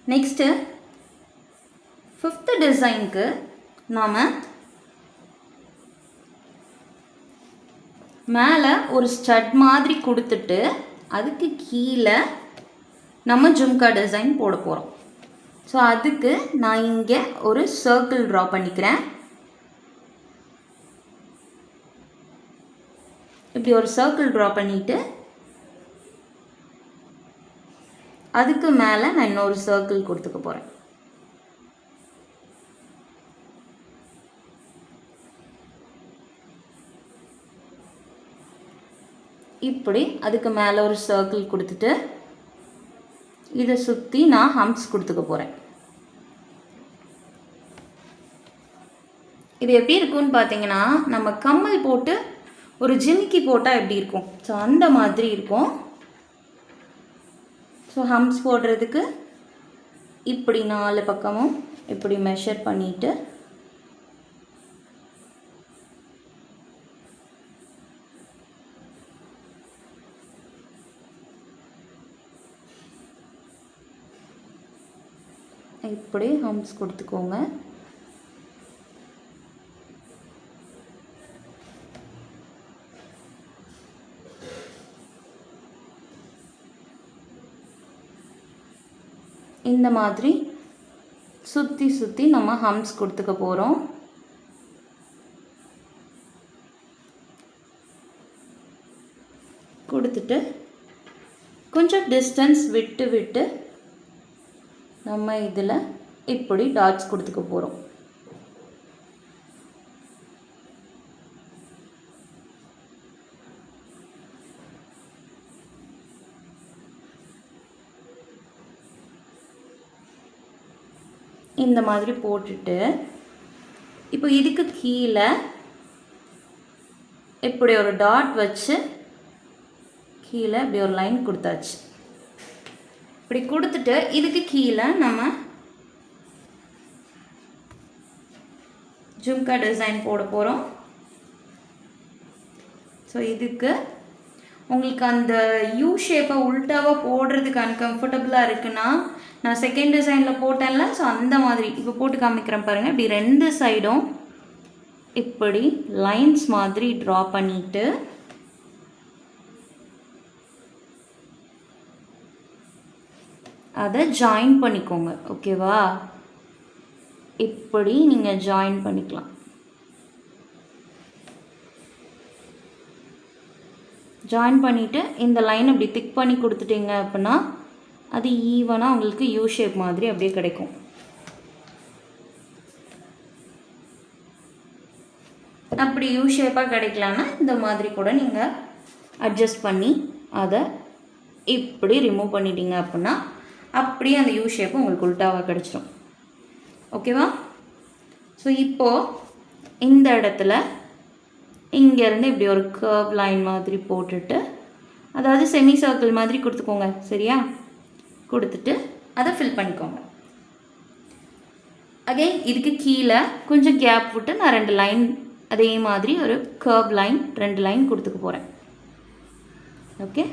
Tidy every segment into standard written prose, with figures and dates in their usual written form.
Next 5th டிசைனுக்கு நாம் மேலே ஒரு ஸ்டட் மாதிரி கொடுத்துட்டு அதுக்கு கீழே நம்ம ஜும்கா டிசைன் போட போகிறோம். ஸோ அதுக்கு நான் இங்கே ஒரு சர்க்கிள் ட்ரா பண்ணிக்கிறேன். இப்படி ஒரு சர்க்கிள் ட்ரா பண்ணிவிட்டு அதுக்கு மேலே நான் இன்னொரு சர்க்கிள் கொடுத்துக்க போகிறேன். இப்படி அதுக்கு மேலே ஒரு சர்க்கிள் கொடுத்துட்டு இதை சுற்றி நான் ஹம்ப்ஸ் கொடுத்துக்க போகிறேன். இது எப்படி இருக்கும்னு பார்த்தீங்கன்னா, நம்ம கம்மல் போட்டு ஒரு ஜிமிக்கி போட்டால் எப்படி இருக்கும், ஸோ அந்த மாதிரி இருக்கும். ஸோ ஹம்ப்ஸ் போடுறதுக்கு இப்படி 4 பக்கமும் இப்படி மெஷர் பண்ணிவிட்டு இப்படி ஹம்ப்ஸ் கொடுத்துக்கோங்க. இந்த மாதிரி சுற்றி சுற்றி நம்ம ஹம்ப்ஸ் கொடுத்துக்க போகிறோம். கொடுத்துட்டு கொஞ்சம் டிஸ்டன்ஸ் விட்டு விட்டு நம்ம இதில் இப்படி டாட்ஸ் கொடுத்துக்க போகிறோம். இந்த மாதிரி போட்டுட்டு இப்போ இதுக்கு கீழே இப்படி ஒரு டாட் வச்சு கீழே இப்படி ஒரு லைன் கொடுத்தாச்சு. இப்படி கொடுத்துட்டு இதுக்கு கீழே நம்ம ஜும்கா டிசைன் போட போகிறோம். ஸோ இதுக்கு உங்களுக்கு அந்த யூ ஷேப்பை உல்ட்டாவாக போடுறதுக்கு அன்கம்ஃபர்டபுளாக இருக்குன்னா, நான் செகண்ட் டிசைனில் போட்டேன்ல, ஸோ அந்த மாதிரி இப்போ போட்டு காமிக்கிறேன் பாருங்கள். இப்படி 2 சைடும் இப்படி லைன்ஸ் மாதிரி ட்ரா பண்ணிவிட்டு அதை ஜாயின் பண்ணிக்கோங்க. ஓகேவா? இப்படி நீங்கள் ஜாயின் பண்ணிக்கலாம். ஜாயின் பண்ணிவிட்டு இந்த லைன் அப்படி திக் பண்ணி கொடுத்துட்டீங்க அப்படின்னா அது ஈவனாக உங்களுக்கு யூ ஷேப் மாதிரி அப்படியே கிடைக்கும். அப்படி யூ ஷேப்பாக கிடைக்கலன்னா இந்த மாதிரி கூட நீங்கள் அட்ஜஸ்ட் பண்ணி அதை இப்படி ரிமூவ் பண்ணிட்டீங்க அப்படின்னா அப்படியே அந்த யூ ஷேப்பு உங்களுக்கு உல்ட்டாவாக கிடச்சிடும். ஓகேவா? ஸோ இப்போது இந்த இடத்துல இங்கேருந்து இப்படி ஒரு கர்வ் லைன் மாதிரி போட்டுட்டு, அதாவது செமி சர்க்கிள் மாதிரி கொடுத்துக்கோங்க. சரியா? கொடுத்துட்டு அதை ஃபில் பண்ணிக்கோங்க. அகைன் இதுக்கு கீழே கொஞ்சம் கேப் விட்டு நான் 2 லைன் அதே மாதிரி ஒரு கர்வ் லைன் 2 லைன் கொடுத்துக்க போகிறேன். ஓகே?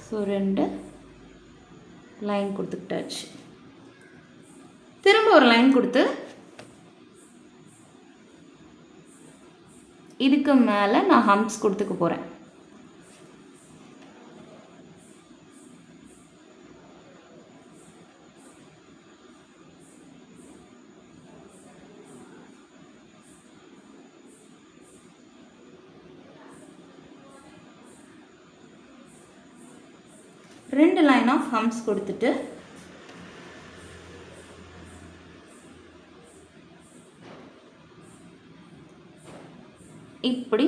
ஸோ 2 லைன் கொடுத்துக்கிட்டாச்சு. திரும்ப ஒரு லைன் கொடுத்து இதுக்கு மேலே நான் ஹம்ப்ஸ் கொடுத்துக்க போகிறேன். ரெண்டு லைன் ஆஃப் ஹம்ப்ஸ் கொடுத்துட்டு இப்படி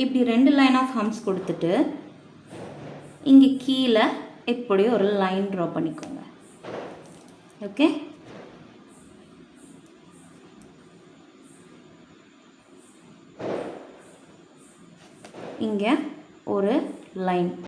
இப்படி 2 லைன் ஆஃப் ஹம்ப்ஸ் கொடுத்துட்டு இங்கே கீழே இப்படி ஒரு லைன் ட்ரா பண்ணிக்கோங்க. ஓகே? இங்கே ஒரு லைன்